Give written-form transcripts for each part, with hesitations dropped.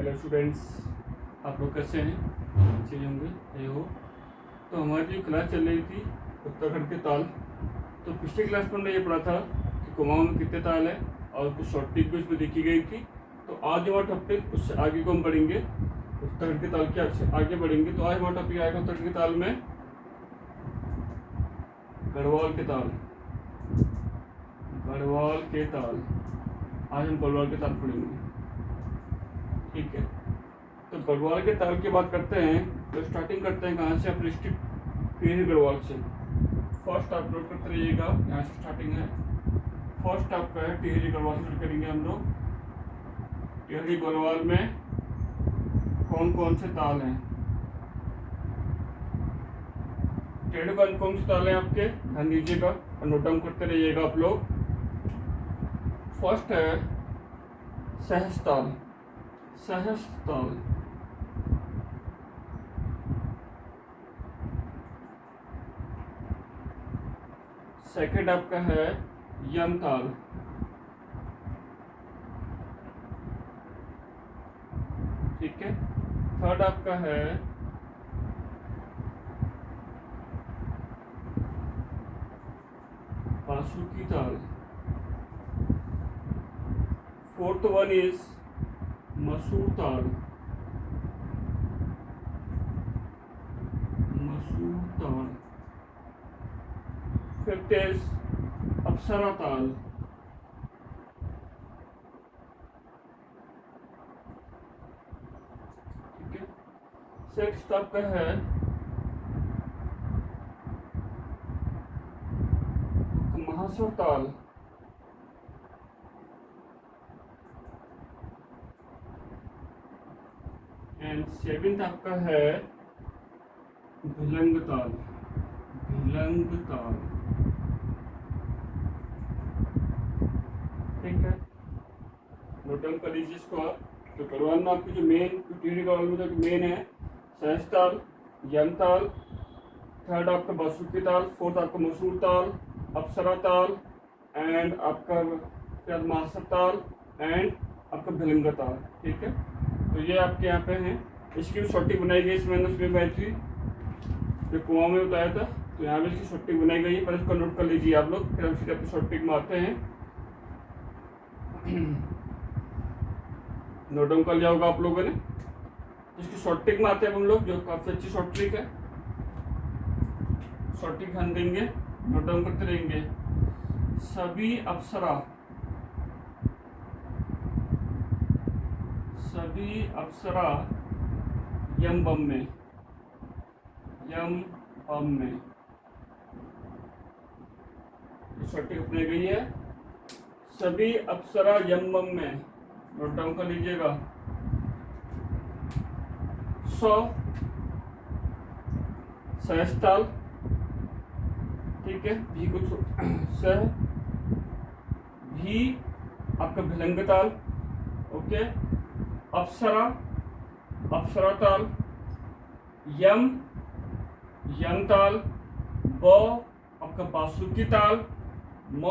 Hello students, आप लोग कैसे हैं? अच्छे होंगे ये हो। तो हमारी जो क्लास चल रही थी उत्तराखंड के ताल, तो पिछली क्लास में हमने ये पढ़ा था कि कुमाऊं में कितने ताल हैं और कुछ शॉर्ट ट्रिक भी उसमें देखी गई थी। तो आज हमारा टॉपिक उससे आगे को हम पढ़ेंगे, उत्तराखंड के ताल के आगे बढ़ेंगे। तो आज हमारा टॉपिक आएगा उत्तराखंड के ताल में गढ़वाल के ताल। गढ़वाल के ताल, आज हम गढ़वाल के ताल पढ़ेंगे, ठीक है। तो गढ़वाल के ताल की बात करते हैं तो स्टार्टिंग करते हैं कहाँ से? अपने डिस्ट्रिक्ट टिहरी गढ़वाल से। फर्स्ट आप नोट करते रहिएगा, यहाँ से स्टार्टिंग है। फर्स्ट आपका है टिहरी गढ़वाल से करेंगे हम लोग। टिहरी गढ़वाल में कौन कौन से ताल हैं? टिहरी कौन कौन से ताल हैं आपके? ध्यान दीजिएगा और नोट डाउन करते रहिएगा आप लोग। फर्स्ट है सहस्ताल। सहस्ताल, सेकंड आपका है यमताल। ठीक है। थर्ड आपका है बासुकी ताल। फोर्थ वन इज मसूर ताल। मसूर ताल। फिफ्थ इज अप्सरा ताल। ठीक है। सिक्स्थ आपका है महासर ताल। एंड सेवेंथ आपका है भिलंग ताल। भिलंग ताल, ठीक है। नोट डाउन कर लीजिए इसको आप। तो गढ़वाल में आपकी जो मेन, टिहरी गढ़वाल में जो मेन है सहस्ताल, यमताल, थर्ड आपका बासुकी ताल, फोर्थ आपका मसूर ताल, अप्सरा ताल, एंड आपका महासर ताल, एंड आपका भिलंग ताल। ठीक है। तो ये आपके यहाँ पे हैं। इसकी भी शॉर्ट ट्रिक बनाई गई इसमें उसमें बैटरी जो कुआं में बताया था, तो यहाँ भी इसकी शॉर्ट ट्रिक बनाई गई है। पर इसको नोट कर लीजिए आप लोग, फिर हम सीधे अपनी शॉर्ट ट्रिक में आते हैं। नोट डाउन कर लिया होगा आप लोगों ने। इसकी शॉर्ट ट्रिक में आते हैं हम लोग, जो काफी अच्छी शॉर्ट ट्रिक है। शॉर्ट ट्रिक ध्यान देंगे, नोट डाउन करते रहेंगे। सभी अप्सरा, सभी अप्सरा यम बम में। यम बम में शॉर्ट ट्रिक अपनाई गई है। सभी अप्सरा यम बम में, नोट डाउन कर लीजिएगा। 100 सहस्ताल, ठीक है। भी कुछ सह भी आपका भिलंग ताल, ओके। अप्सरा, अप्सरा ताल, यम, यम ताल, ब आपका बासुकी ताल, म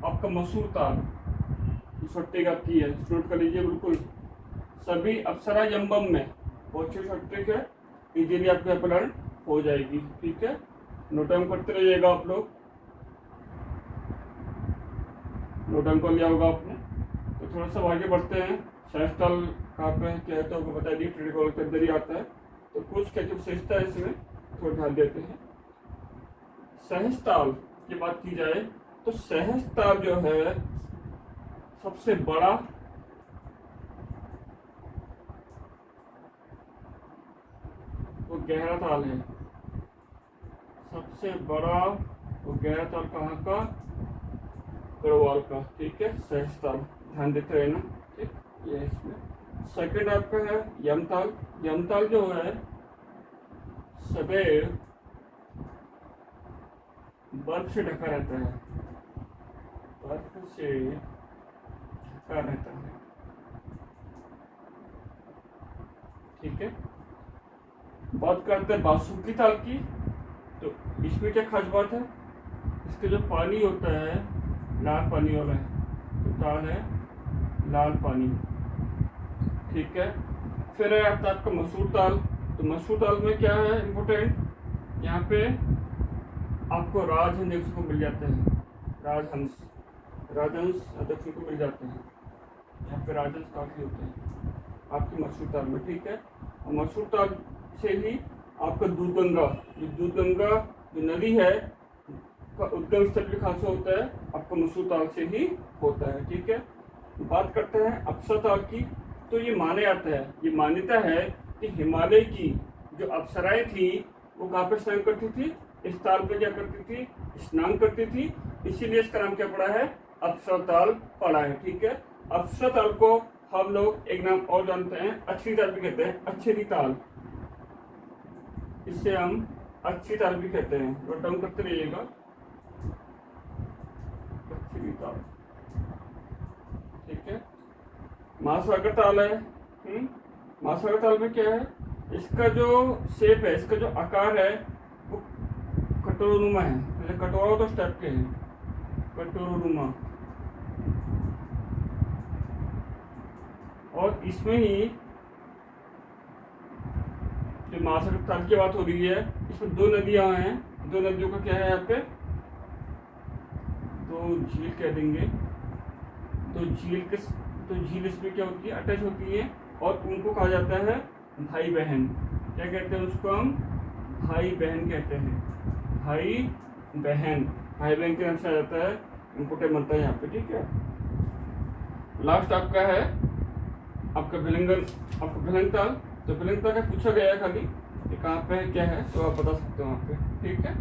आपका मसूर ताल। शॉर्ट ट्रिक आपकी है, नोट कर लीजिए बिल्कुल। सभी अप्सरा यम बम में, बहुत अच्छी शॉर्ट ट्रिक है, इजीली आपके यहाँ पर लर्न हो जाएगी। ठीक है। नोट डाउन करते रहिएगा आप लोग। नोट डाउन कर लिया होगा आपने। तो थोड़ा सा आगे बढ़ते हैं। सहस्ताल कहाँ पे क्या है तो आपको बता दी, टिहरी गढ़वाल के अंदर ही आता है। तो कुछ क्या क्या विशेषता है इसमें थोड़ा ध्यान देते हैं। सहस्ताल की बात की जाए तो सहस्ताल जो है सबसे बड़ा वो गहरा ताल है। सबसे बड़ा वो गहरा ताल कहाँ का? गढ़वाल का। ठीक है। सहस्ताल ध्यान देते रहना, ठीक। ये इसमें सेकंड आपका है यमताल। यमताल जो है सदैव बर्फ से ढका रहता है। बर्फ से ढका रहता है, ठीक है। बात करते हैं बासुकी ताल की। तो इसमें क्या खास बात है? इसके जो पानी होता है लाल पानी वाला है, तो ताल है लाल पानी, ठीक है। फिर है आपका मसूर ताल। तो मसूर ताल में क्या है इम्पोर्टेंट, यहाँ पे आपको राजहंस देखने को मिल जाते हैं, राजहंस देखने को मिल जाते हैं। यहाँ पे राजहंस काफ़ी होते हैं आपकी मसूर ताल में, ठीक है। और मसूर ताल से ही आपका दूधगंगा, जो नदी है का उद्गम स्थल भी खासा होता है, आपका मसूर ताल से ही होता है, ठीक है। बात करते हैं अप्सरा ताल की। तो ये माना जाता है, ये मान्यता है कि हिमालय की जो अप्सराएं थी वो कहाँ पर स्नान करती थी, इस ताल पे क्या करती थी, स्नान करती थी, इसीलिए इसका नाम क्या पड़ा है, अप्सरा ताल पड़ा है, ठीक है। अप्सरा ताल को हम लोग एक नाम और जानते हैं, अच्छी ताल भी कहते हैं, अच्छेरी ताल, इससे हम अच्छी ताल भी कहते हैं, नोट डाउन करते रहिएगा, अच्छी ताल, ठीक है। महासागर ताल है, महासागर ताल में क्या है, इसका जो शेप है, इसका जो आकार है वो कटोरोनुमा है, जैसे कटोरा तो स्टेप के हैं, कटोरोनुमा। और इसमें ही जो महासागर ताल की बात हो रही है, इसमें दो नदियां हैं, दो नदियों का क्या है यहाँ पे, तो झील कह देंगे, तो झील इसमें क्या होती है, अटैच होती है, और उनको कहा जाता है भाई बहन। क्या कहते हैं उसको, हम भाई बहन कहते हैं, भाई बहन के नाम से आ जाता है, इम्पोर्टेंट बनता है यहाँ पे, ठीक है। लास्ट आपका है आपका भिलंग ताल। तो भिलंग ताल का पूछा गया है खाली कि कहाँ पे है, क्या है, तो आप बता सकते हो वहाँ पे, ठीक है।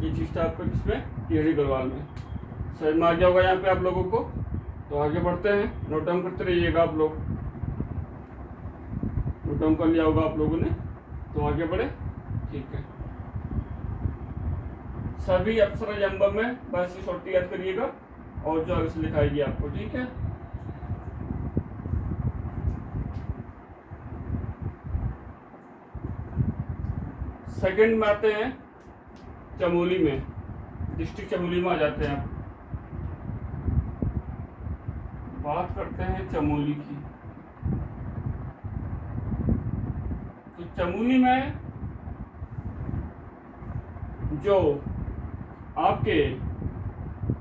ये चीज़ था आपका किसमें, टिहरी गढ़वाल में। समझ में आ गया होगा यहाँ पे आप लोगों को। तो आगे बढ़ते हैं, नोट डाउन करते रहिएगा आप लोग, नोट डाउन कर लिया होगा आप लोगों ने, तो आगे बढ़े, ठीक है। सभी अप्सरा जंबा में बस ये शॉर्ट याद करिएगा, और जो आगे से लिखाएगी आपको, ठीक है। सेकंड में आते हैं चमोली में, डिस्ट्रिक्ट चमोली में आ जाते हैं आप। बात करते हैं चमोली की। तो चमोली में जो आपके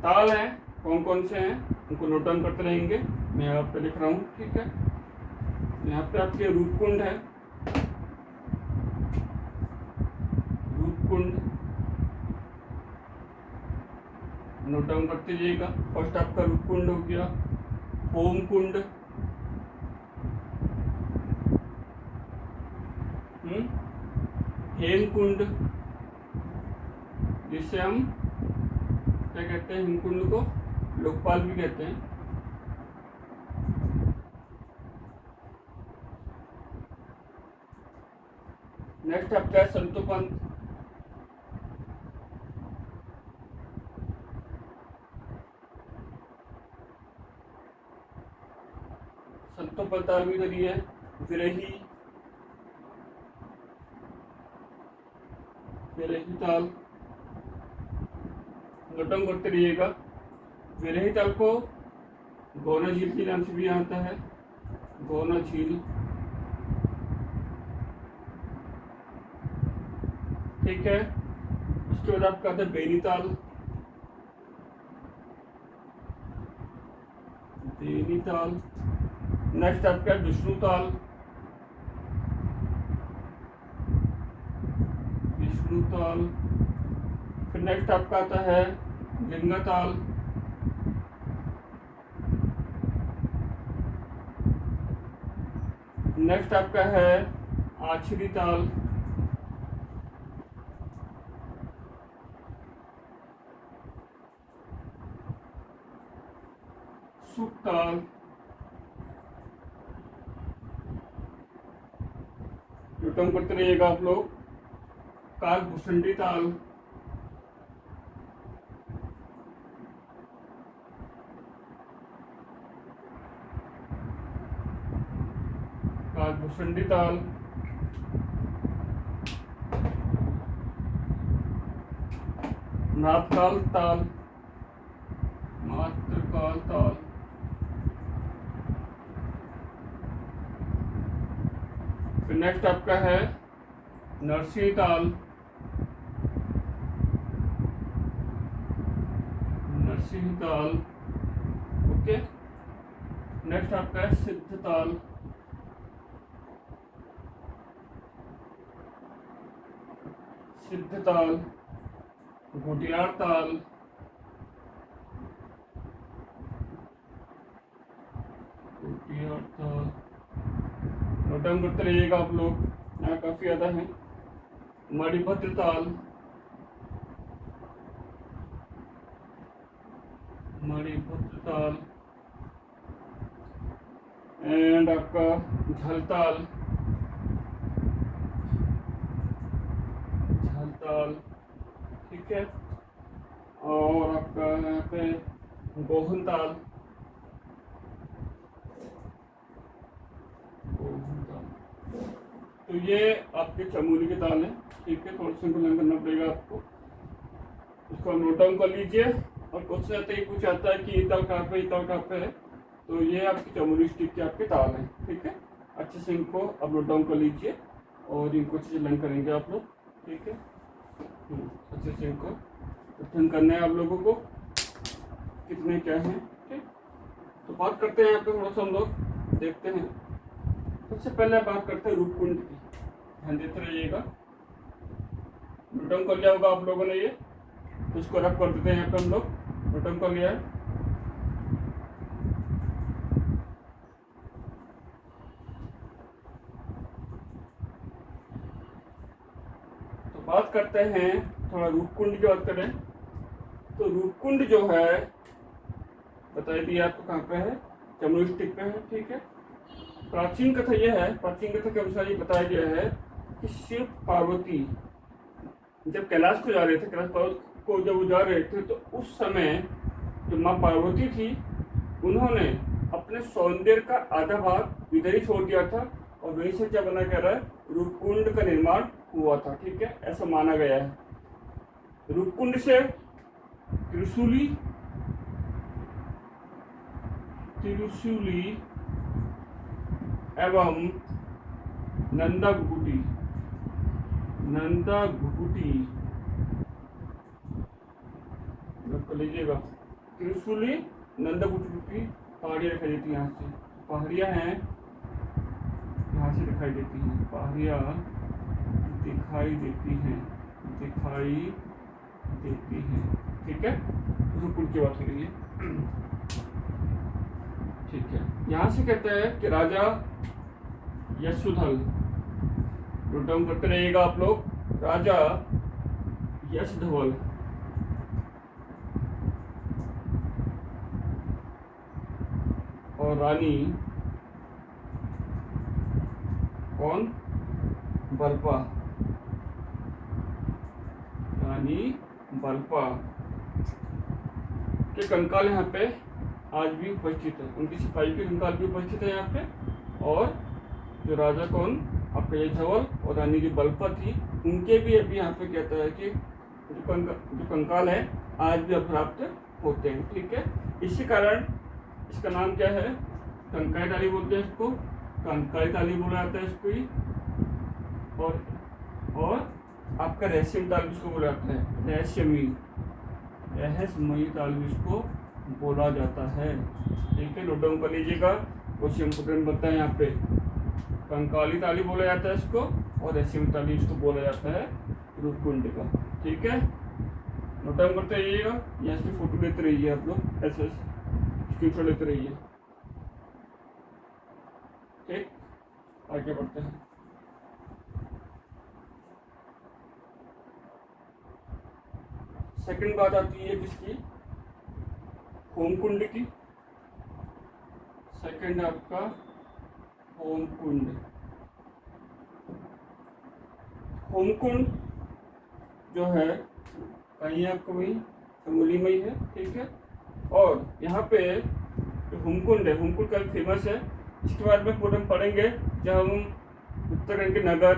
ताल हैं कौन कौन से हैं, उनको नोट डाउन करते रहेंगे, मैं यहाँ पे लिख रहा हूँ, ठीक है। यहाँ पे आपके रूपकुंड है, रूपकुंड नोट डाउन करते जाइएगा। फर्स्ट आपका रूपकुंड हो गया, होमकुंड, हेमकुंड, जिसे हम क्या कहते हैं, हिमकुंड को लोकपाल भी कहते हैं। नेक्स्ट आपका है संतोपंत, संतोपंत ताल भी करी है। विरही ताल नोट डाउन करते रहिएगा। विरही ताल को गौना झील के नाम से भी आता है, गौना झील, ठीक है। उसके बाद आपका आता है बेनीताल, बेनीताल। नेक्स्ट आपका विष्णुताल, विष्णुताल। फिर नेक्स्ट आपका आता है लिंगाताल, नेक्स्ट आपका है आछरी ताल, सुखताल, यूटर्न करते रहिएगा आप लोग। कालभूषणी ताल, कालभूषणी ताल, मात्रकाल ताल, मात्रकाल ताल, फिर नेक्स्ट आपका है नरसिंह ताल, नरसिंह ताल। ओके, नेक्स्ट आपका है सिद्ध ताल, सिद्ध ताल, गुटियार ताल, गुटियार ताल। नोट डाउन करते रहिएगा आप लोग, यहाँ काफी ज्यादा है। मणिभद्र ताल, मणिभद्र ताल, एंड आपका झलताल, झलताल, ठीक है। और आपका यहाँ पे गोहन ताल, गोहन ताल। तो ये आपके चमोली के ताल हैं, ठीक है। थोड़ा संकलन करना पड़ेगा आपको, इसको नोट डाउन कर लीजिए। और क्वेश्चन आते ही कुछ आता है कि ये ताल कहाँ पे, ये ताल कहाँ पे है, तो ये आपकी चमोली डिस्ट्रिक्ट के आपके ताल हैं, ठीक है। अच्छे से इनको आप नोट डाउन कर लीजिए और इनको अच्छे से लर्न करेंगे आप लोग, ठीक है। अच्छे से इनको अध्ययन करना है आप लोगों को, कितने क्या हैं, ठीक। तो बात करते हैं यहाँ पे, थोड़ा सा हम लोग देखते हैं। सबसे पहले बात करते हैं रूपकुंड की, ध्यान देते रहिएगा। नोट डाउन कर लिया होगा आप लोगों ने, ये तो इसको रख कर देते हैं यहाँ पे हम लोग। नोट डाउन कर लिया है। तो बात करते हैं थोड़ा रूपकुंड की बात करें, तो रूपकुंड जो है बता दिया आपको कहाँ पे है, चमोली डिस्ट्रिक्ट पे है, ठीक है। प्राचीन कथा यह है, प्राचीन कथा के अनुसार ये बताया गया है कि शिव पार्वती जब कैलाश को जा रहे थे, कैलाश पर्वत को जब वो जा रहे थे, तो उस समय जो माँ पार्वती थी उन्होंने अपने सौंदर्य का आधा भाग इधर ही छोड़ दिया था और वहीं से क्या बना कह रहा है, रूपकुंड का निर्माण हुआ था, ठीक है, ऐसा माना गया है। रूपकुंड से त्रिशूली, त्रिशूली एवं नंदा घुघुटी, नंदा घुघुटी कर लीजिएगा। त्रिशूली, नंदा घुघुटी पहाड़ियाँ दिखाई देती हैं, यहाँ से पहाड़ियाँ हैं, यहाँ से दिखाई देती हैं, पहाड़ियाँ दिखाई देती हैं, दिखाई देती हैं, ठीक है। रूपकुंड की बात हो रही है, ठीक है। यहाँ से कहता है कि राजा यशोधर, नोट डाउन करते रहिएगा आप लोग, राजा यशोधर और रानी कौन, बलपा, रानी बलपा के कंकाल यहाँ पे आज भी उपस्थित है, उनकी सिपाही के कंकाल भी उपस्थित है यहाँ पे। और जो राजा कौन आपका यशोधर और रानी जो बलपा थी, उनके भी अभी यहाँ पे कहता है कि जो कंकाल है आज भी प्राप्त होते हैं, ठीक है। इसी कारण इसका नाम क्या है, कंकाली ताली बोलते हैं इसको, कंकाली ताली बोला जाता है इसको ही। और आपका रहस्यमयी ताल इसको बोला जाता है, रहस्यमयी ताल इसको बोला जाता है, ठीक है। नोट डाउन कर लीजिएगा, क्वेश्चन इंपोर्टेंट बनता है यहाँ पे। कंकाली ताली बोला जाता है इसको और रहस्यमयी ताली इसको बोला जाता है रूपकुंड का, ठीक है। नोट डाउन करते रहिएगा, यहाँ इसकी फोटो लेते रहिए आप लोग, ऐसे स्क्रीनशॉट लेते रहिए, ठीक। आगे बढ़ते हैं। सेकंड बात आती है किसकी, होमकुंड की। सेकंड आपका होमकुंड, होमकुंड जो है कहीं आपको वही चमोली में ही है, ठीक है। और यहाँ पे जो होमकुंड है, होमकुंड काफी फेमस है, इसके बारे में पूरा हम पढ़ेंगे जब हम उत्तराखंड के नगर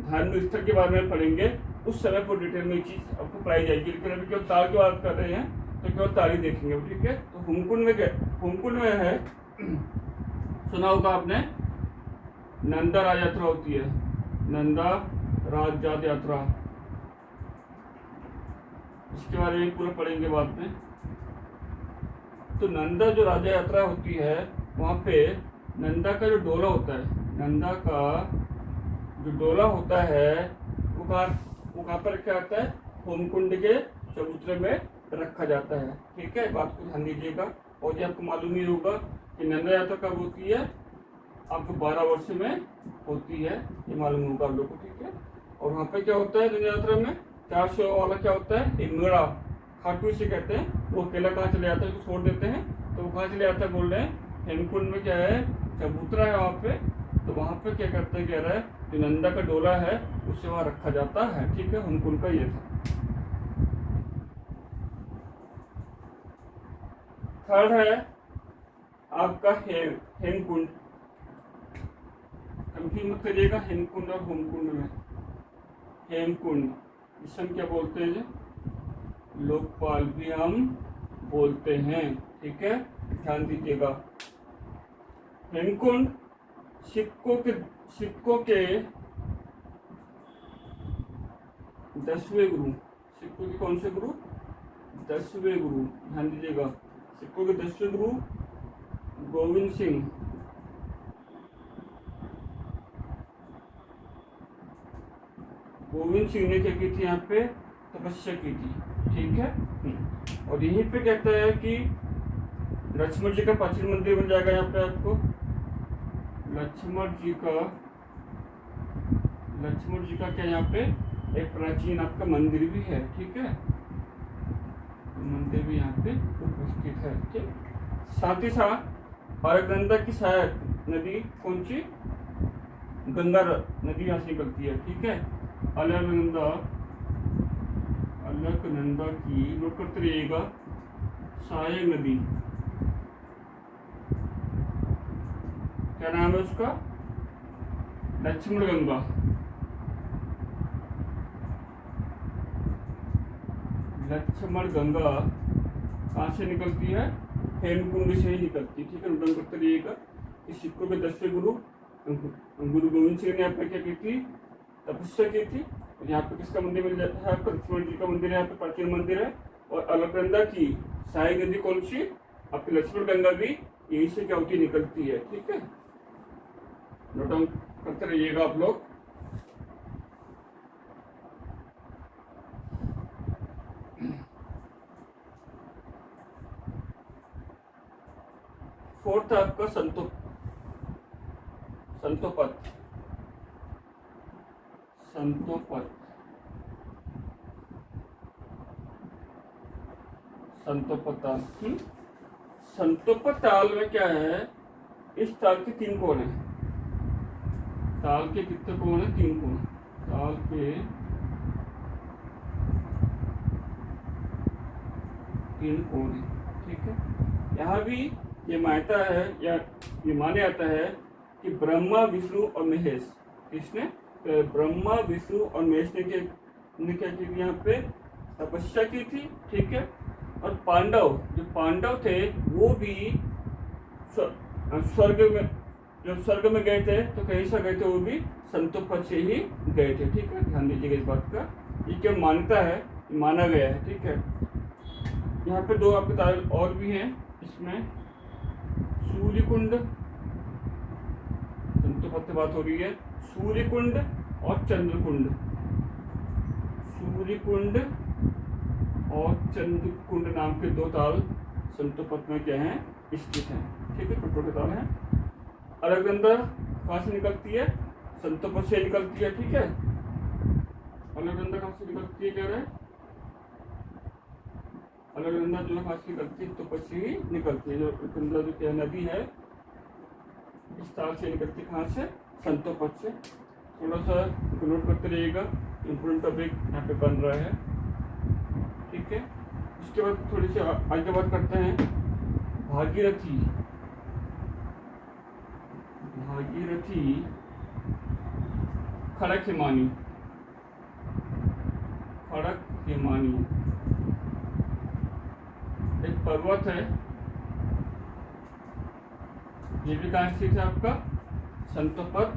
धार्मिक स्थल के बारे में पढ़ेंगे, उस समय पर डिटेल में चीज़ आपको पढ़ाई जाएगी। लेकिन अभी केवल ताल की बात कर रहे हैं तो केवल ताल ही देखेंगे, ठीक है। तो होमकुंड में क्या, होमकुंड में है, सुना होगा आपने नंदा राज यात्रा होती है, नंदा राज यात्रा, इसके बारे में पूरा पढ़ेंगे बाद में। तो नंदा जो राजा यात्रा होती है वहाँ पे नंदा का जो डोला होता है, नंदा का जो डोला होता है वो कहाँ पर रखा जाता है, होमकुंड के चबूतरे में रखा जाता है। ठीक है, बात को ध्यान दीजिएगा। और ये आपको मालूम ही होगा कि नंदा यात्रा कब होती है, आपको 12 वर्ष में होती है, ये मालूम होगा आप लोग को। ठीक है, और वहाँ पे क्या होता है नंदा यात्रा में, 400 वाला क्या होता है, एक मेड़ा, खाटू से कहते हैं। वो अकेला कहाँ चले जाता है, उसको छोड़ देते हैं, तो वो कहाँ चले जाता है बोल रहे हैं, हेमकुंड में क्या है, चबूतरा है वहाँ पे। तो वहाँ पे क्या करते हैं, कह रहा है जो नंदा का डोला है उसे वहाँ रखा जाता है। ठीक है, हेमकुंड का ये था। थर्ड है आपका हेमकुंड, कंफ्यूज मत करिएगा हेमकुंड और होमकुंड में। हेमकुंड जिसे हम क्या बोलते हैं, लोकपाल भी हम बोलते हैं। ठीक है, ध्यान दीजिएगा। हेमकुंड सिक्कों के 10वें गुरु, सिक्कों के कौन से गुरु, 10वें गुरु, ध्यान दीजिएगा। सिक्कों के 10वें गुरु गोविंद सिंह ने क्या की थी, यहाँ पे तपस्या की थी। ठीक है, और यहीं पे कहता है कि लक्ष्मण जी का प्राचीन मंदिर बन जाएगा यहाँ पे आपको, लक्ष्मण जी का क्या यहाँ पे एक प्राचीन आपका मंदिर भी है। ठीक है, मंदिर भी यहाँ पे उपस्थित है। ठीक, साथ ही साथ अलकनंदा की सहायक नदी कौन सी, गंगा नदी यहाँ से निकलती है। ठीक है, अलकनंदा की, नोट करते रहिएगा, सहायक नदी क्या नाम है उसका, लक्ष्मण गंगा। लक्ष्मण गंगा कहाँ से निकलती है, हेमकुंड से ही निकलती है। ठीक है, नोट करते रहिएगा। इस सिक्कों के 10वें गुरु गोविंद सिंह ने यहाँ पे क्या की थी, तपस्या की थी। और यहाँ पे किसका मंदिर मिल जाता है आपको, लक्ष्मण जी का मंदिर है, यहाँ पे प्राचीन मंदिर है। और अलकनंदा की सहायक नदी कौन सी, आपकी लक्ष्मण गंगा भी यहीं से क्या होती है, निकलती है। ठीक है, नोट डाउन करते रहिएगा आप लोग। फोर्थ है आपका संतोपत। संतोपत ताल में क्या है, इस ताल के 3 कोण हैं। ताल के कितने कोण हैं, 3 कोण। ताल के 3 कोण हैं। ठीक है, यहाँ भी ये मानता है या ये माने जाता है कि ब्रह्मा विष्णु और महेश, किसने, ब्रह्मा विष्णु और महेश ने क्या की थी, यहाँ पे तपस्या की थी। ठीक है, और जो पांडव थे वो भी स्वर्ग में, जब स्वर्ग में गए थे तो कहीं से गए थे, वो भी संतोपत से ही गए थे। ठीक है, ध्यान दीजिएगा इस बात का, ये क्या मान्यता है, माना गया है। ठीक है, यहाँ पे 2 आपके ताल और भी हैं, इसमें सूर्यकुंड, संतोपत से बात हो रही है, सूर्यकुंड और चंद्रकुंड। सूर्यकुंड और चंद्रकुंड नाम के 2 ताल संतोपत में क्या हैं, स्थित हैं। ठीक है, छोटे ताल हैं। अलकनंदा कहाँ से निकलती है, संतोपत से निकलती है। ठीक है, अलकनंदा कहाँ से निकलती है, कह रहे हैं अलकनंदा जो कहाँ से निकलती है, संतोपत से ही निकलती है। जो अलकनंदा जो क्या नदी है, इस ताल से निकलती है, कहाँ से, संतोपत से। थोड़ा सा नोट करते रहिएगा, इम्पोर्टेंट टॉपिक यहाँ पे बन रहा है। ठीक है, इसके बाद थोड़ी सी आगे बात करते हैं भागीरथी खड़क हिमानी एक पर्वत है, ये भी कहाँ स्थित है आपका, संतोपत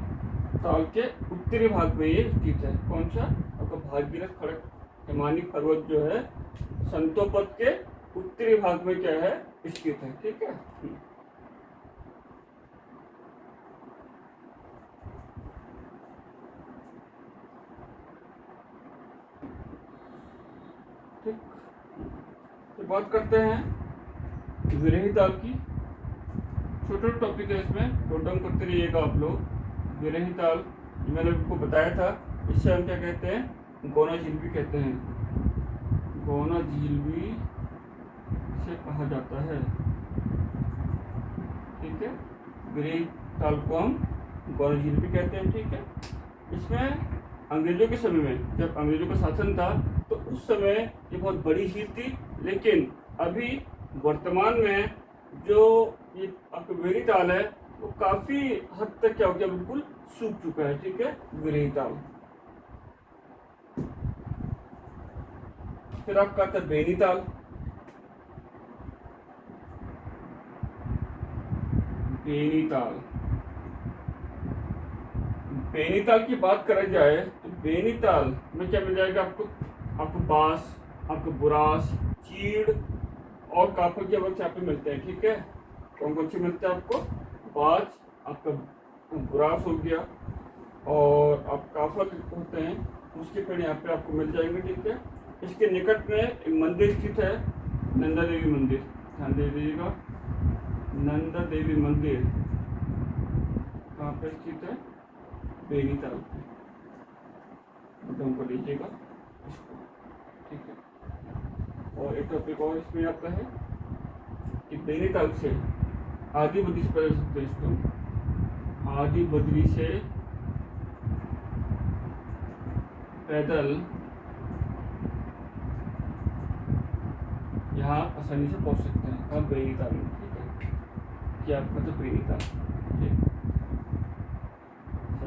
ताल के उत्तरी भाग में ये स्थित है। कौन सा? आपका भागीरथ खड़क हिमानी पर्वत जो है संतोपद के उत्तरी भाग में क्या है स्थित है। ठीक है। ठीक, तो बात करते हैं विरही ताल की। छोटा टॉपिक है, इसमें नोट डाउन करते रहिएगा आप लोग। विरही ताल मैंने आपको बताया था, इससे हम क्या कहते हैं, गौना झील भी कहते हैं। गौना झील भी इसे कहा जाता है। ठीक है, विरही ताल को हम गौना झील भी कहते हैं। ठीक है, इसमें अंग्रेजों के समय में, जब अंग्रेजों का शासन था, तो उस समय ये बहुत बड़ी झील थी, लेकिन अभी वर्तमान में जो ये आपका विरही ताल है वो काफी हद तक क्या हो गया, बिल्कुल सूख चुका है। ठीक है, विरही ताल। फिर आपका आता है बेनीताल। बेनीताल, बेनीताल की बात करा जाए तो बेनीताल में क्या मिल जाएगा आपको? आपको बांस, आपको बुरास, चीड़ और काफल के वृक्ष यहाँ पे मिलते हैं। ठीक है, कौन कौन से मिलते हैं आपको? बांस, आपका बुरास हो गया, और आप काफल होते हैं, उसके पेड़ यहाँ पे आपको मिल जाएंगे। ठीक है, इसके निकट में एक मंदिर स्थित है, नंदा देवी मंदिर। ध्यान दे दीजिएगा, नंदा देवी मंदिर कहाँ पे स्थित है? बेनीताल पे। को लीजिएगा इसको। ठीक है, और एक टॉपिक और इसमें आता है कि बेनीताल से आदि बद्री से पहले सकते हैं इसको। आदि बद्री से पैदल यहाँ आसानी से पहुंच सकते हैं। कहाँ? बेनीताल में। ठीक है, क्या आपका तो बेनीताल। ठीक,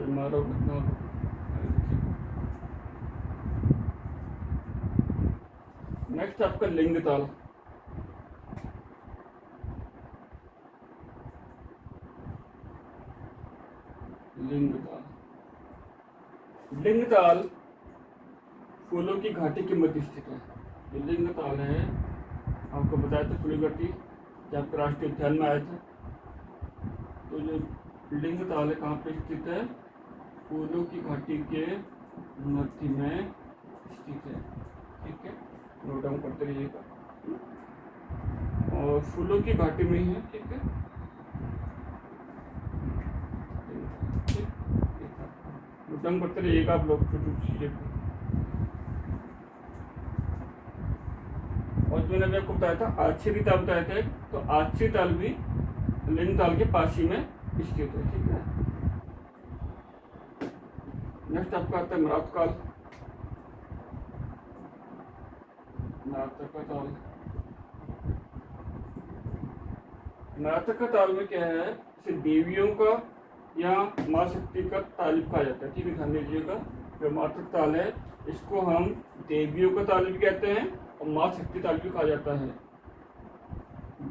मारो घटना। नेक्स्ट आपका लिंगताल। लिंगताल, लिंगताल फूलों की घाटी के मध्य स्थित है। ये लिंगताल है, आपको बताया था फूलों की घाटी जब राष्ट्रीय उद्यान में आया था। तो जो लिंगताल है कहाँ पे स्थित है? फूलों की घाटी के मध्य में स्थित है। ठीक है, नोट डाउन करते रहिएगा, और फूलों की घाटी में ही है। ठीक है, नोट डाउन करते रहिएगा आप लोग छोटी चीजें को। और जो मैंने अभी आपको बताया था आच्छेदी ताल बताया था, तो आच्छेदी ताल भी लिंगताल के पास ही में स्थित है। ठीक है, नेक्स्ट आपका आता है मरातकाल। मरातका ताल, मरातका ताल में क्या है, इसे देवियों का या माँ शक्ति का ताल कहा जाता है। ठीक है, ध्यान दीजिएगा, जो मरातका ताल है इसको हम देवियों का ताल भी कहते हैं और माँ शक्ति ताल भी कहा जाता है।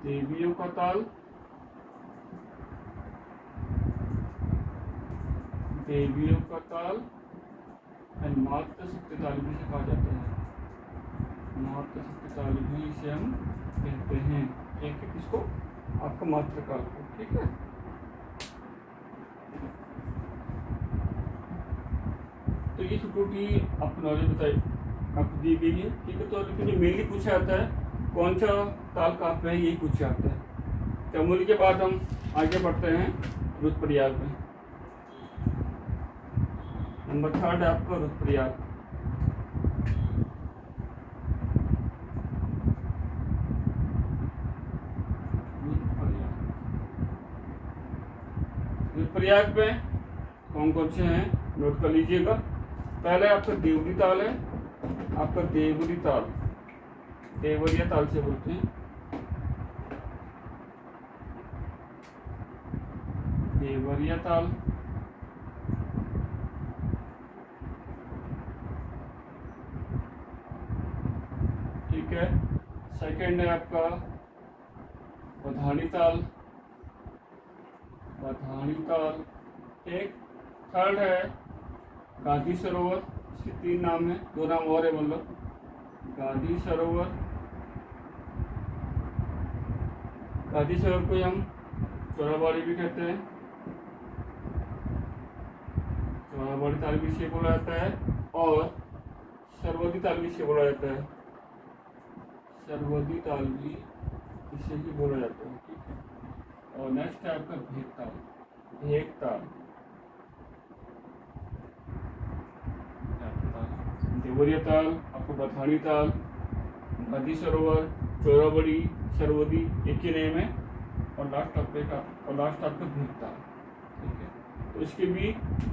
देवियों का ताल, देवियों का ताल एंड मातृ शक्ति ताल भी कहा जाता है। मातृ शक्ति ताल भी इसे हम कहते हैं। ठीक है, किसको? आपका मातृकाल को। ठीक है, तो ये छोटी आपको नॉलेज बताई, आपको दी गई है। ठीक है, तो लेकिन जो मेनली पूछा जाता है कौन सा ताल कहाँ पे है, यही पूछा जाता है। चमोली के बाद हम आगे बढ़ते हैं रुद्रप्रयाग में। नंबर 3 है आपका रुद्रप्रयाग। रुद्रप्रयाग में कौन कौन से हैं नोट कर लीजिएगा। पहले आपका देवरी ताल है, आपका देवरी ताल, देवरिया ताल से बोलते हैं। देवरिया ताल, ठीक है। सेकंड है आपका बधानी ताल, बधानी ताल एक। थर्ड है गांधी सरोवर, इसके 3 नाम है, 2 नाम और है, मतलब गांधी सरोवर। गांधी सरोवर को हम चोराबाड़ी भी कहते हैं, चोराबाड़ी ताल भी इसे बोला जाता है, और सरवदी ताल भी इसे बोला जाता है, सरवदी ताल भी इसे ही बोला जाता है, ठीक है। और नेक्स्ट है आपका भेकताल, भेकताल, देवरिया ताल, आपको बथानी ताल, गांधी सरोवर, चोराबाड़ी, सरवदी एक ही नेम है, और लास्ट आपका भेकताल, ठीक है। तो इसकी भी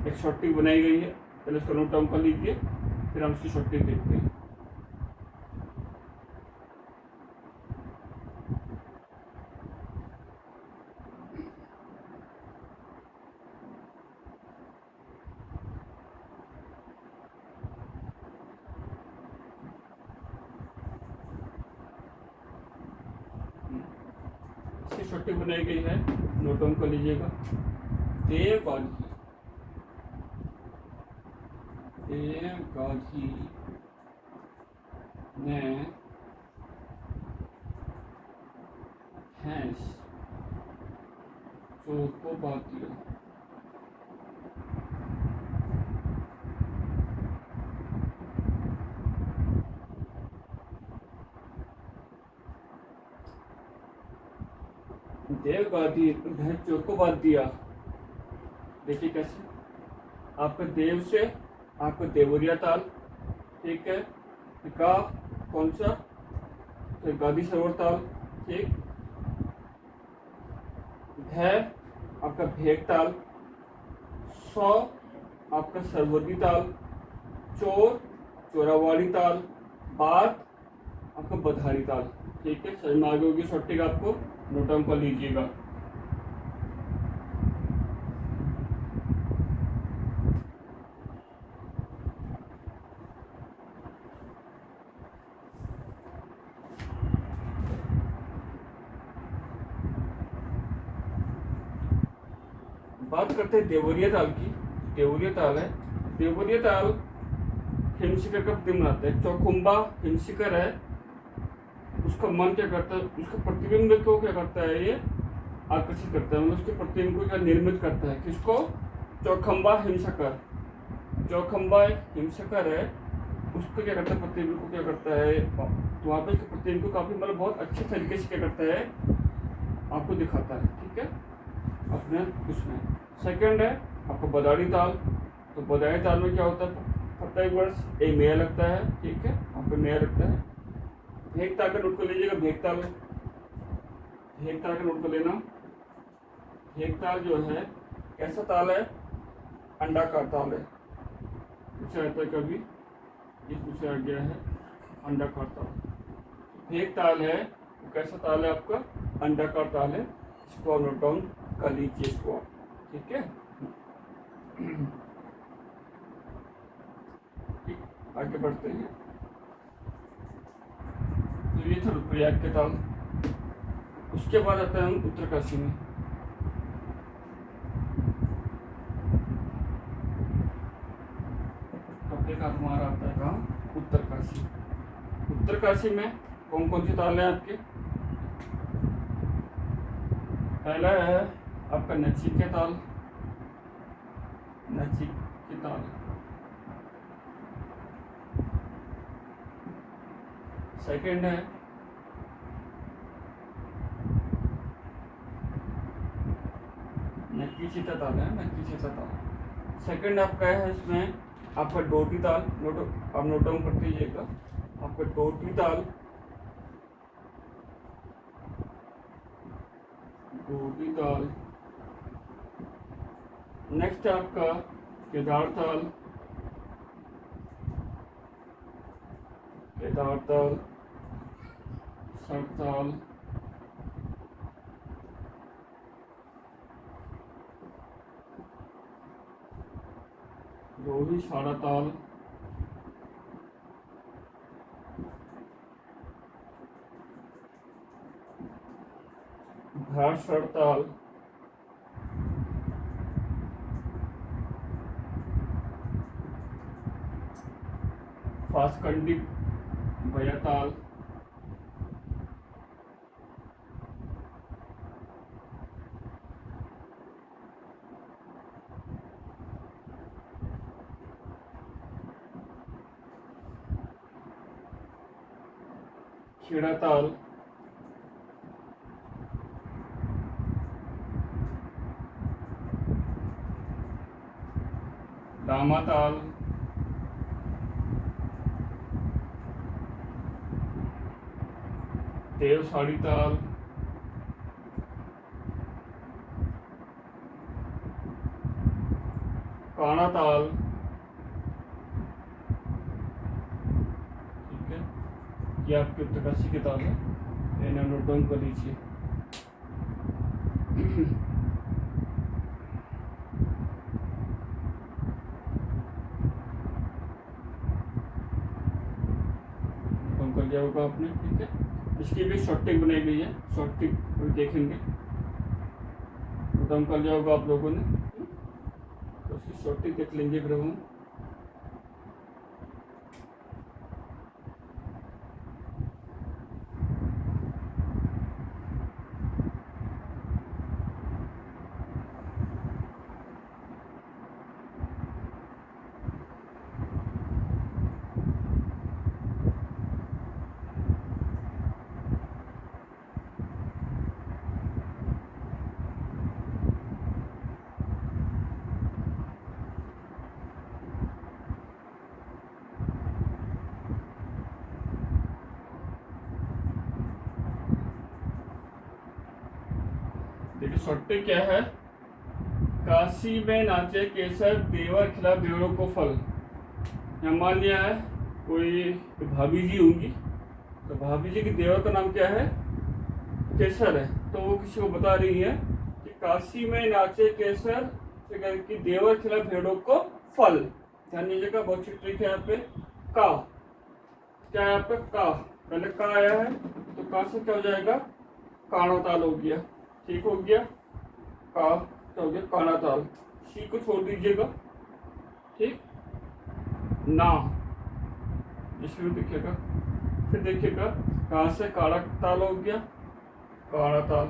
एक शॉर्ट ट्रिक बनाई गई है, पहले इसको नोट डाउन कर लीजिए, फिर हम इसकी शॉर्ट ट्रिक देखते हैं। इसकी शॉर्ट ट्रिक बनाई गई है, नोट डाउन कर लीजिएगा। देवगाधी, देवगाधी ने भैंस चोर को बांध दिया। देवगाधी भैंस चोर को बांध दिया, देखिए कैसे, आपका देव से आपका देवरिया ताल, ठीक है, का कौन सा, फिर गांधी सरोवर ताल, ठीक, भै आपका भेक ताल, सौ आपका सरवदी ताल, चोर चोरावाड़ी ताल, बात आपका बधारी ताल, ठीक है। समझ में आगे होगी शॉर्ट ट्रिक, आपको नोट डाउन कर लीजिएगा। बात करते हैं देवरिया ताल की। देवरिया ताल है, देवरिया ताल हिमशिखर का प्रतिबिंब बनाता है। चौखुम्बा हिमशिखर है, उसका मन क्या करता है, उसका प्रतिबिंब को क्या करता है, ये आकर्षित करता है, मतलब उसके प्रतिबिंब को क्या निर्मित करता है, किसको, चौखंबा हिमशिखर, चौखंबा एक हिमशिखर है, उसको क्या करता है, प्रतिबिंब को क्या करता है, तो वहाँ पे उसके प्रतिबिंब को काफी मतलब बहुत अच्छे तरीके से क्या करता है, आपको दिखाता है, ठीक है, अपने उसमें। सेकंड है आपको बदाड़ी ताल, तो बदाड़ी ताल में क्या होता है, प्रत्येक वर्ष एक मेला लगता है, ठीक है, वहाँ पे मेला लगता है। भेक ताल का नोट कर लीजिएगा, भेक ताल, भेक ताल का नोट कर लेना। भेक ताल जो है कैसा ताल है, अंडाकार ताल है, पूछा जाता है कभी, ये पूछा गया है, अंडाकार ताल भेक ताल है, कैसा ताल है आपका, अंडाकार ताल है, इसको नोट डाउन कर लीजिए इसको, ठीक है। आगे बढ़ते हैं, तो ये था रुद्रप्रयाग के ताल। उसके बाद आता है हम उत्तरकाशी में। कपड़े का हमारा आता है कहाँ, उत्तरकाशी। उत्तरकाशी में कौन कौन से ताल है आपके, पहला है आपका नचिके ताल, नचिके ताल, सेकंड है नक्कीचिता ताल है, नक्कीचिता ताल। सेकंड आपका है इसमें आपका डोटी ताल, आप नोट डाउन कर दीजिएगा, आपका डोटी ताल, डोटी ताल। नेक्स्ट है आपका केदार ताल, केदार ताल, सरताल, रोही साड़ा ताल, घाट ताल, फासखंडी भया ताल, खेड़ा ताल, दामा ताल, देवसाड़ी ताल, काना ताल, ठीक है, ये आपके उत्तरकाशी के ताल है, इन्हें नोट डाउन कर लीजिए। कर लिया होगा आपने, ठीक है। इसकी भी शॉर्ट टिक बनाई गई है, शॉर्ट टिक देखेंगे, डाउन कर लिया होगा आप लोगों ने, तो उसकी शॉर्ट टिक देख लेंगे फिर हम। देखिए शॉर्ट टिक क्या है, काशी में नाचे केसर, देवर खिला भेड़ों को फल। यहाँ मान लिया है कोई भाभी जी होंगी, तो भाभी जी के देवर का नाम क्या है, केसर है, तो वो किसी को बता रही है कि काशी में नाचे केसर कि देवर खिला भेड़ों को फल। ध्यान दीजिएगा, बहुत सी ट्रिक है यहाँ पे। का क्या है यहाँ पे, का पहले का आया है तो का से क्या हो जाएगा, काणा ताल हो गया, ठीक हो गया, का क्या हो गया, काणा ताल। सी को छोड़ दीजिएगा, ठीक, ना इसमें देखिएगा, फिर देखिएगा कहाँ से काड़ा ताल हो गया, काड़ा ताल,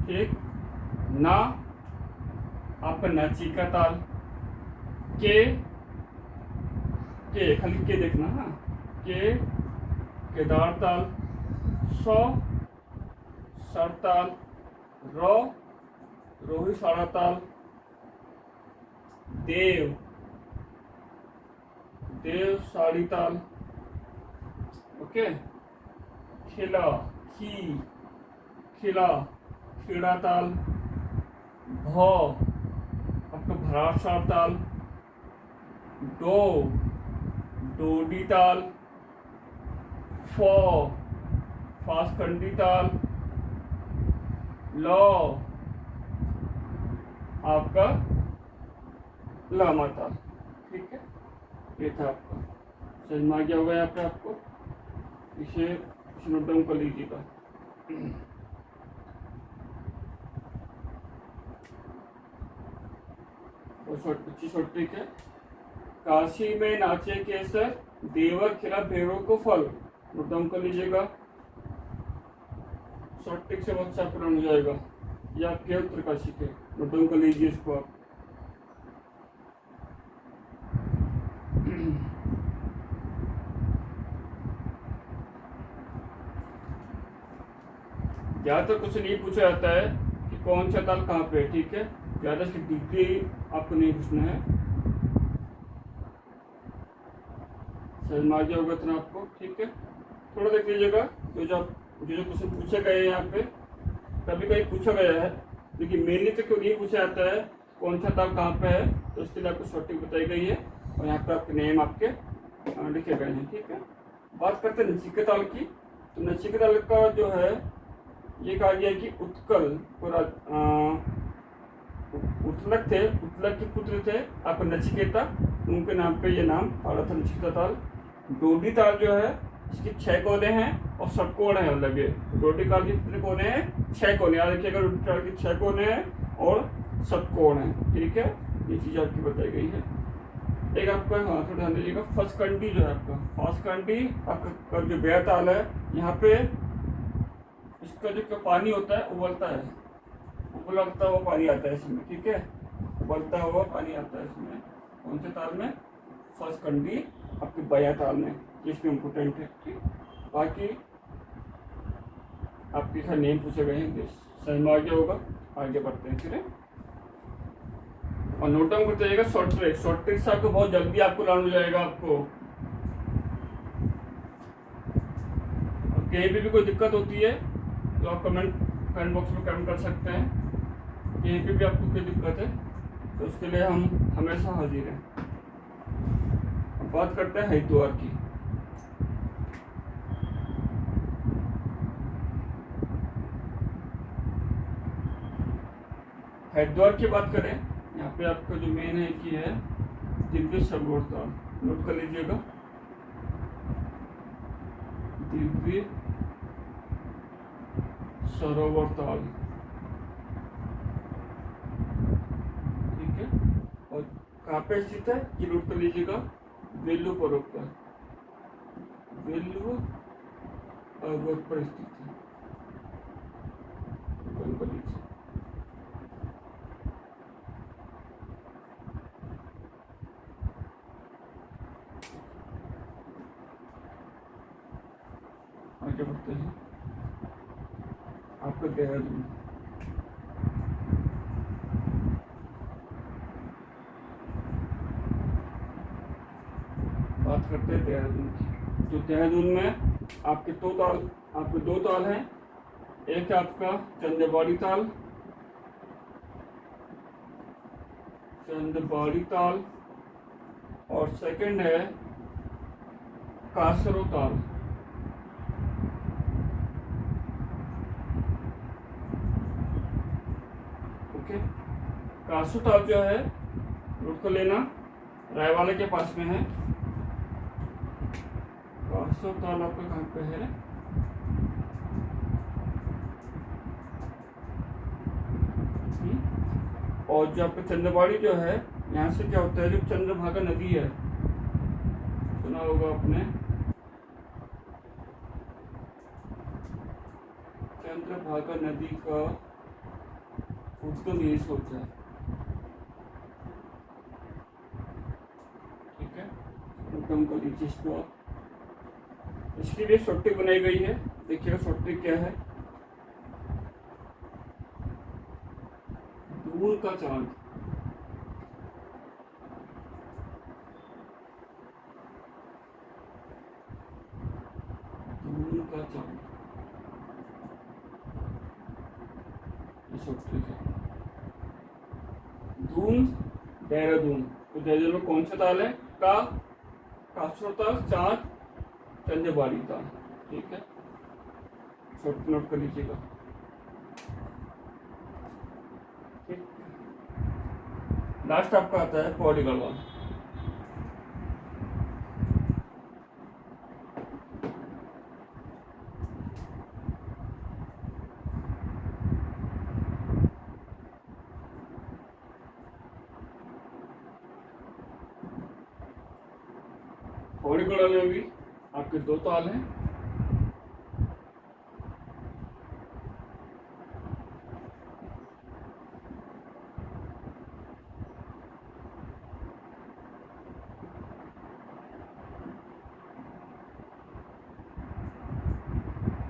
ठीक, ना आपका नाची का ताल, के खाली के देखना, हाँ, के केदार ताल, सौ सर ताल, रो रोही साड़ा ताल, देव साड़ी ताल, ओके, खिला खिला खीड़ा ताल, भौ आपका भराट साड़ ताल, डोडी ताल, फासखंडी ताल, लौ आपका लामा ताल, ठीक है। ये था आपका, समझ में आ गया होगा यहाँ पे आपको, इसे नोट डाउन कर लीजिएगा। अच्छी शॉर्ट ट्रिक है, काशी में नाचे केसर, देवर खिला भेड़ों को फल, नोट डाउन कर लीजिएगा। शॉर्ट ट्रिक से बहुत अच्छा प्लान हो जाएगा, ये आपके उत्तरकाशी के, नोट डाउन कर लीजिए इसको आप। ज़्यादातर कुछ नहीं पूछा जाता है कि कौन सा ताल कहाँ पे है, ठीक है, ज़्यादा इसकी डिग्री आपको नहीं पूछना है, समझ में आ गया होगा इतना आपको, ठीक है। थोड़ा देख लीजिएगा, तो जो क्वेश्चन पूछे गए हैं यहाँ पे, कभी कभी पूछा गया है, लेकिन मेनली तो क्यों नहीं पूछा जाता है कौन सा ताल कहाँ पे है, तो इसके लिए आपको शॉर्ट ट्रिक बताई गई है, और यहाँ पे आपके नेम आपके लिखे गए हैं, ठीक है। बात करते हैं नचिकेता ताल की, तो नचिकेता ताल का जो है ये कहा गया कि उत्कल उत्तलक के पुत्र थे आपका नचिकेता, उनके नाम पे ये नाम पड़ा था नचिकेता ताल। डोडी ताल जो है इसकी 6 कोने हैं और षटकोण है, मतलब ये डोडी ताल के कितने कोने हैं, 6 कोने, याद रखिएगा, डोडी ताल के 6 कोने हैं और षटकोण है, ठीक है, ये चीज़ आपकी बताई गई है। एक आपका, हाँ थोड़ा ध्यान दीजिएगा, फसकंडी जो है आपका, फसकंडी आपका जो बेया ताल है, यहाँ पे इसका जो पानी होता है उबलता है, उबलता हुआ पानी आता है इसमें, ठीक है, उबलता हुआ पानी आता है इसमें। कौन से ताल में? फसकंडी आपके बेया ताल में, जिसमें इम्पोर्टेंट है, ठीक। बाकी आपके साथ नेम पूछे गए हैं, समझ में आ गया होगा। आगे बढ़ते हैं फिर, और नोट डाउन करते जाइएगा। शॉर्ट ट्रिक से आपको बहुत जल्दी आपको लर्न हो जाएगा आपको। और कहीं भी कोई दिक्कत होती है तो आप कमेंट बॉक्स में कमेंट कर सकते हैं। कहीं पे भी आपको कोई दिक्कत है तो उसके लिए हम हमेशा हाजिर हैं। अब बात करते हैं हरिद्वार की। हरिद्वार की बात करें, यहाँ पे आपका जो मेन है कि है दिव्य सरोवर ताल, नोट कर लीजिएगा, दिव्य सरोवर ताल, ठीक है। और कहाँ पे स्थित है ये नोट कर लीजिएगा, वेल्लू पर्वत पर, वेल्लू पर्वत पर स्थित है, नोट कर लीजिए। आगे बढ़ते हैं, आपका देहरादून। बात करते हैं देहरादून की। तो देहरादून में आपके दो ताल हैं। एक है आपका चंद्रबाड़ी ताल, और सेकंड है कासरो ताल। ओके, कासरो ताल जो है नोट कर लेना, रायवाला के पास में है। कासरो ताल आपका कहाँ पे है? और जो आपका चंद्रबाड़ी जो है, यहाँ से क्या होता है, जो चंद्रभागा नदी है, सुना होगा आपने, चंद्रभागा नदी का उद्गम यही से होता है, ठीक है। उद्गम कर लीजिए इसको आप। इसके लिए शॉर्ट ट्रिक बनाई गई है, देखिएगा शॉर्ट ट्रिक क्या है। दूर का चांद, दूर का चांद, ये शॉर्ट ट्रिक है। दून देहरादून, तो देहरादून में कौन सा ताल है? कासरो ताल, चांद, चंद्रबाड़ी ताल, ठीक है। शॉर्ट नोट कर लीजिएगा, ठीक। लास्ट आपका आता है पौड़ी गढ़वाल। पौड़ी गढ़वाल में भी आपके दो ताल हैं।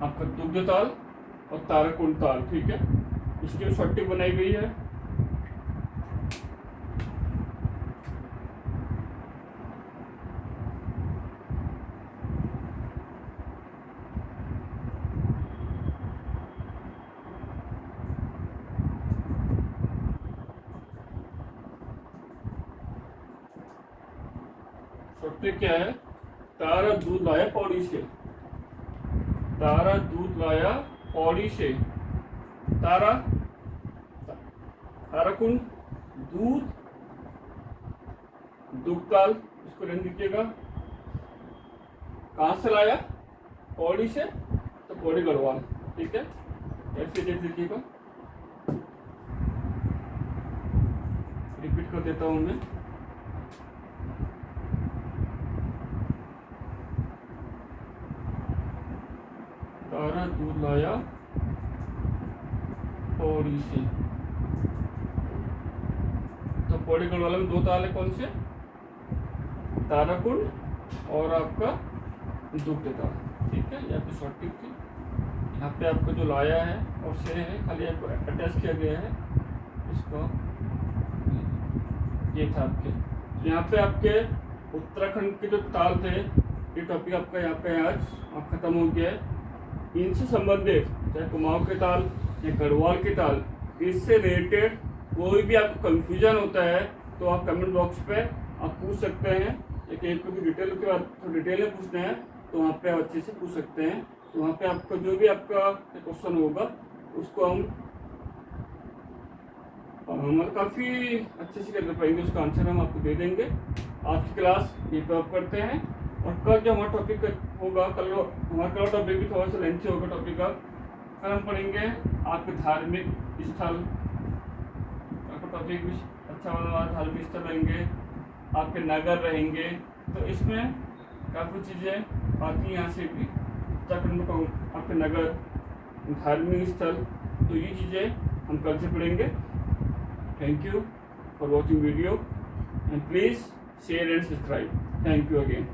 आपका दुग्ध ताल और ताराकुंड ताल, ठीक है। इसकी शॉर्ट ट्रिक बनाई गई है। शॉर्ट ट्रिक क्या है? तारा दूध लाया पौड़ी से, तारा दूध लाया पौड़ी से, तारा ताराकुंड, दूध, दुग्ताल, इसको लिख दीजिएगा। कहाँ से लाया? पौड़ी से, तो पौड़ी गढ़वाल, ठीक है। ऐसे देख लीजिएगा, रिपीट कर देता हूँ मैं। दूध लाया पौड़ी से। तो पौड़ी गढ़वाल में 2 ताल है, कौन से? ताराकुंड और आपका दुग्ध ताल। ठीक है, ये आपकी शॉर्ट टिप थी। यहाँ पे आपको जो लाया है और से है, खाली आपको अटैच किया गया है इसको। ये था आपके, यहाँ पे आपके उत्तराखंड के जो ताल थे, ये टॉपिक आपका यहाँ पे आज खत्म हो गया है। इनसे संबंधित चाहे कुमाऊं के ताल या गढ़वाल के ताल, इससे रिलेटेड कोई भी आपको कंफ्यूजन होता है तो आप कमेंट बॉक्स पे आप पूछ सकते हैं। एक को भी डिटेल के बाद तो डिटेल में पूछना है तो वहाँ पे आप अच्छे से पूछ सकते हैं। तो वहाँ पे आपका जो भी आपका क्वेश्चन होगा उसको हम मतलब काफ़ी अच्छे से कर पाएंगे, उसका आंसर हम आपको दे देंगे। आज की क्लास ये पे आप करते हैं और कल जो हमारा टॉपिक होगा, कल हमारा टॉपिक भी थोड़ा सा लेंथी होगा टॉपिक का। कल हम पढ़ेंगे आपके धार्मिक स्थल, आपका टॉपिक भी अच्छा वाला धार्मिक स्थल रहेंगे, आपके नगर रहेंगे। तो इसमें काफ़ी चीज़ें आती हैं यहाँ से भी, उत्तराखंड में आपके नगर, धार्मिक स्थल, तो ये चीज़ें हम कल से पढ़ेंगे। Thank you for watching video and please share and subscribe. Thank you again.